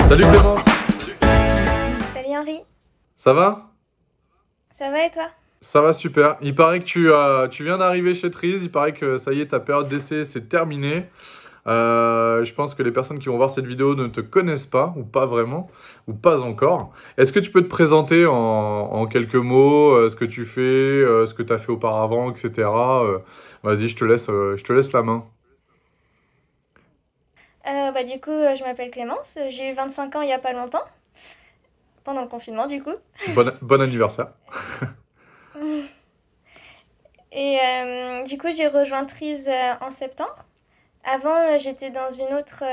Salut Clémence, Salut Henri, ça va? ça va et toi? Ça va super. Il paraît que tu viens d'arriver chez Trees, il paraît que ça y est, ta période d'essai c'est terminé. Je pense que les personnes qui vont voir cette vidéo ne te connaissent pas, ou pas vraiment, ou pas encore. Est-ce que tu peux te présenter en quelques mots, ce que tu fais, ce que tu as fait auparavant, etc. Vas-y, je te laisse la main. Je m'appelle Clémence, j'ai eu 25 ans il y a pas longtemps, pendant le confinement du coup. Bon anniversaire. Du coup, j'ai rejoint Trise en septembre. Avant, j'étais dans une autre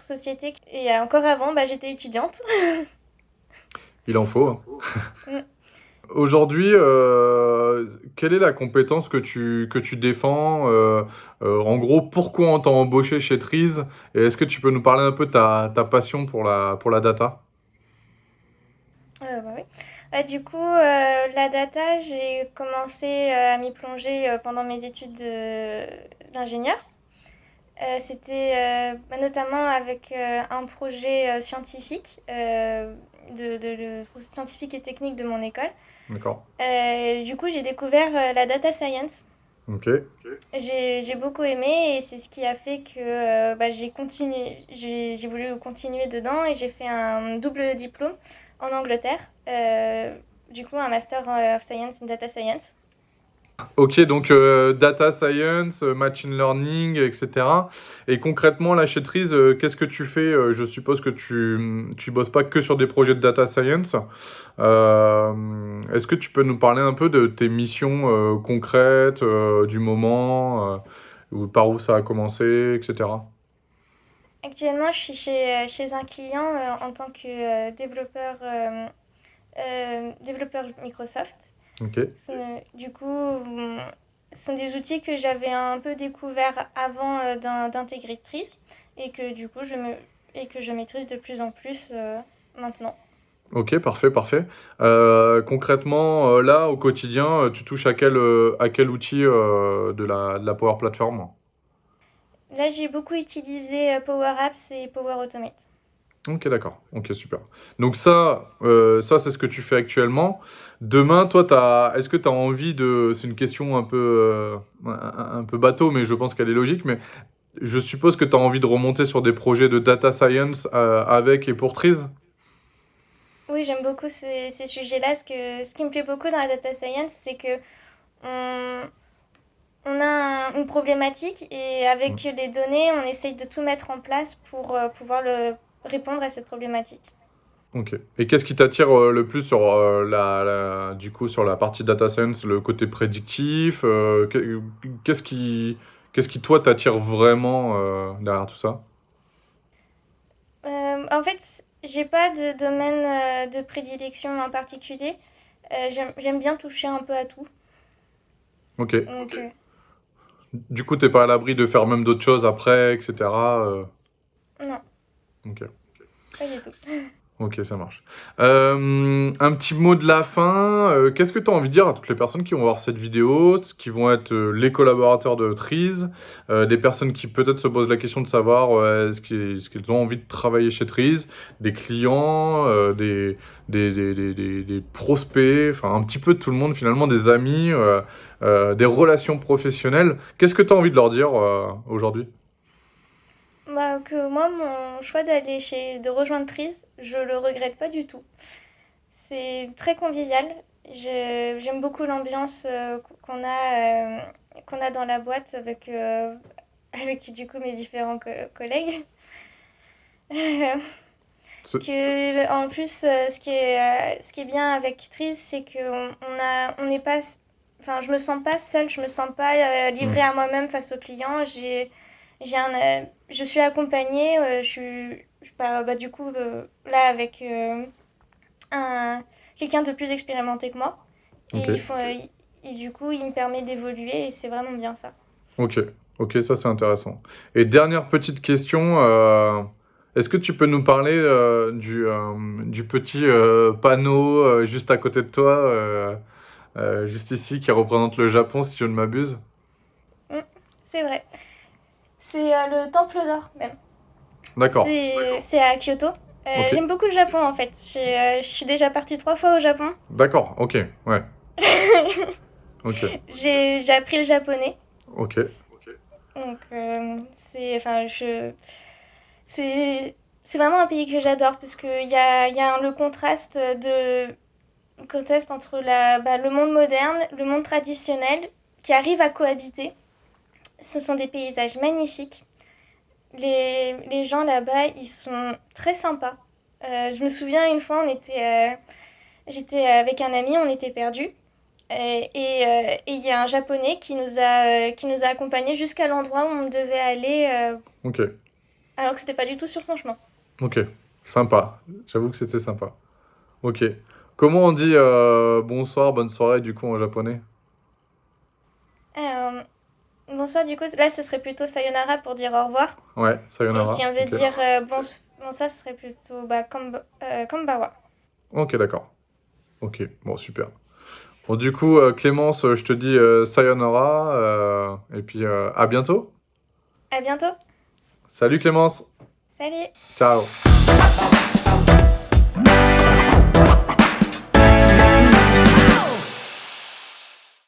société et encore avant, j'étais étudiante. Il en faut, hein. Mm. Aujourd'hui, quelle est la compétence que tu défends? En gros, pourquoi on t'a embauché chez Trees? Et est-ce que tu peux nous parler un peu de ta passion pour la data? Oui. La data, j'ai commencé à m'y plonger pendant mes études d'ingénieur. C'était notamment avec un projet scientifique, scientifique et technique de mon école. D'accord. Du coup, j'ai découvert la data science. Ok. J'ai beaucoup aimé et c'est ce qui a fait que j'ai continué, j'ai voulu continuer dedans et j'ai fait un double diplôme en Angleterre. Du coup, un master of science in data science. Ok, donc data science, machine learning, etc. Et concrètement, là, chez Trees, qu'est-ce que tu fais? Je suppose que tu bosses pas que sur des projets de data science. Est-ce que tu peux nous parler un peu de tes missions concrètes, du moment, ou par où ça a commencé, etc. Actuellement, je suis chez un client en tant que développeur Microsoft. Ok. Du coup, ce sont des outils que j'avais un peu découverts avant d'intégrer Tris et que du coup et que je maîtrise de plus en plus maintenant. Ok, parfait, parfait. Concrètement, là, au quotidien, tu touches à quel outil de la Power Platform? Là, j'ai beaucoup utilisé Power Apps et Power Automate. Ok, d'accord. Ok, super. Donc ça c'est ce que tu fais actuellement. Demain, toi, est-ce que tu as envie de... C'est une question un peu, un peu bateau, mais je pense qu'elle est logique. Mais je suppose que tu as envie de remonter sur des projets de data science avec et pour Trees? Oui, j'aime beaucoup ces sujets-là. Ce qui me plaît beaucoup dans la data science, c'est que on, on a une problématique et avec Mm. les données, on essaye de tout mettre en place pour pouvoir répondre à cette problématique. Ok. Et qu'est-ce qui t'attire le plus sur du coup, sur la partie data science, le côté prédictif qu'est-ce qui toi t'attire vraiment derrière tout ça? En fait, j'ai pas de domaine de prédilection en particulier. J'aime bien toucher un peu à tout. Ok. Donc, Du coup, t'es pas à l'abri de faire même d'autres choses après, etc. non, Ok. pas du tout. Ok, ça marche. Un petit mot de la fin. Qu'est-ce que tu as envie de dire à toutes les personnes qui vont voir cette vidéo, qui vont être les collaborateurs de Trees, des personnes qui peut-être se posent la question de savoir est-ce qu'ils ont envie de travailler chez Trees, des clients, des prospects, enfin un petit peu de tout le monde finalement, des amis, des relations professionnelles. Qu'est-ce que tu as envie de leur dire aujourd'hui? Que moi, mon choix de rejoindre Tris, je le regrette pas du tout. C'est très convivial. J'aime beaucoup l'ambiance qu'on a dans la boîte avec du coup mes différents collègues. C'est- En plus, ce qui est bien avec Tris, c'est on n'est pas, enfin, je me sens pas seule, je me sens pas livrée Hmm. à moi-même face aux clients. Je suis accompagnée, je pars, du coup, là avec un, quelqu'un de plus expérimenté que moi. Ok. Et du coup, il me permet d'évoluer et c'est vraiment bien ça. Ok, ok, ça c'est intéressant. Et dernière petite question, est-ce que tu peux nous parler du petit panneau juste à côté de toi, juste ici, qui représente le Japon, si je ne m'abuse? Mm, c'est vrai. C'est le temple d'or même. D'accord. C'est à Kyoto. Ok. J'aime beaucoup le Japon en fait. Je suis déjà partie 3 fois au Japon. D'accord. Ok. Ouais. Ok. J'ai appris le japonais. Ok. Donc, enfin, c'est vraiment un pays que j'adore parce qu'il y a le contraste entre le monde moderne, le monde traditionnel qui arrive à cohabiter. Ce sont des paysages magnifiques. Les gens là-bas, ils sont très sympas. Je me souviens une fois, j'étais avec un ami, on était perdus. Et il y a un japonais qui nous a accompagnés jusqu'à l'endroit où on devait aller, Ok. alors que c'était pas du tout sur son chemin. Ok. Sympa. J'avoue que c'était sympa. Ok. Comment on dit bonsoir, bonne soirée du coup en japonais? Euh, Bonsoir, du coup, là, ce serait plutôt sayonara pour dire au revoir. Ouais, Et sayonara. si on veut Ok. dire bonsoir, ce serait plutôt kombawa. Ok, d'accord. Ok. Bon, super. Bon, du coup, Clémence, je te dis sayonara et puis à bientôt. À bientôt. Salut Clémence. Salut. Ciao.